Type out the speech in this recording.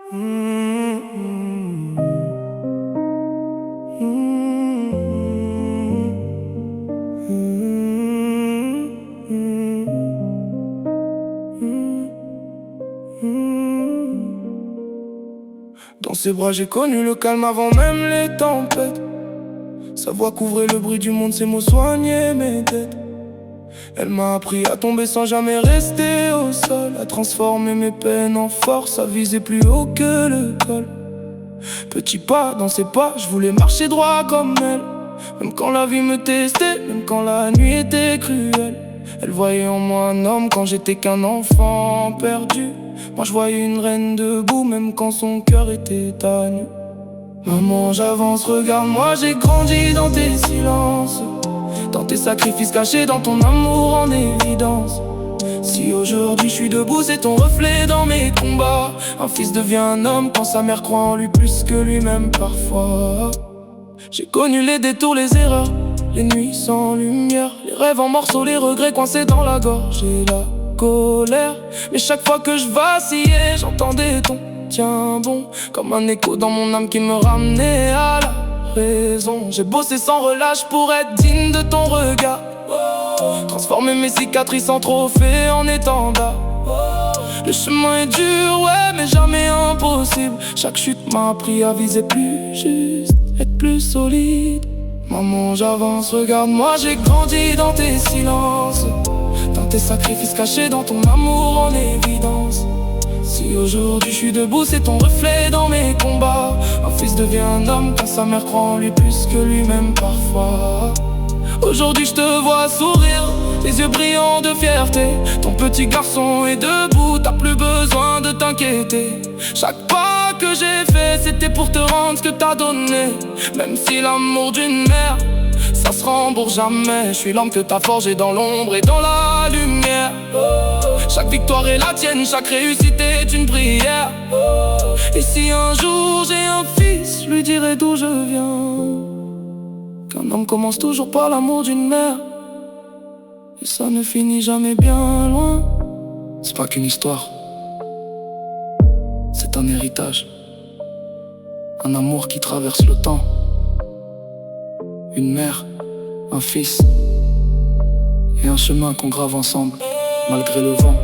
Dans ses bras j'ai connu le calme avant même les tempêtes. Sa voix couvrait le bruit du monde, ses mots soignaient mes dettes. Elle m'a appris à tomber sans jamais rester au sol, à transformer mes peines en force, à viser plus haut que le col. Petit pas dans ses pas, je voulais marcher droit comme elle. Même quand la vie me testait, même quand la nuit était cruelle. Elle voyait en moi un homme quand j'étais qu'un enfant perdu. Moi je voyais une reine debout, même quand son cœur était à nu. Maman j'avance, regarde-moi, j'ai grandi dans tes silences, dans tes sacrifices cachés, dans ton amour en évidence. Si aujourd'hui je suis debout, c'est ton reflet dans mes combats. Un fils devient un homme quand sa mère croit en lui plus que lui-même parfois. J'ai connu les détours, les erreurs, les nuits sans lumière, les rêves en morceaux, les regrets coincés dans la gorge et la colère. Mais chaque fois que je vacillais, j'entendais ton tiens bon, comme un écho dans mon âme qui me ramenait à la raison. J'ai bossé sans relâche pour être digne de ton regard, transformer mes cicatrices en trophées, en étendard. Le chemin est dur, ouais, mais jamais impossible. Chaque chute m'a appris à viser plus juste, être plus solide. Maman j'avance, regarde-moi, j'ai grandi dans tes silences, dans tes sacrifices cachés, dans ton amour en évidence. Si aujourd'hui je suis debout, c'est ton reflet dans mes combats. Un fils devient un homme quand sa mère croit en lui plus que lui-même parfois. Aujourd'hui je te vois sourire, les yeux brillants de fierté. Ton petit garçon est debout, t'as plus besoin de t'inquiéter. Chaque pas que j'ai fait, c'était pour te rendre ce que t'as donné. Même si l'amour d'une mère, ça se rembourse jamais. Je suis l'homme que t'as forgé dans l'ombre et dans la lumière. Chaque victoire est la tienne, chaque réussite est une prière. Et si un jour j'ai un fils, je lui dirai d'où je viens. Qu'un homme commence toujours par l'amour d'une mère, et ça ne finit jamais bien loin. C'est pas qu'une histoire, c'est un héritage. Un amour qui traverse le temps. Une mère, un fils, et un chemin qu'on grave ensemble, malgré le vent.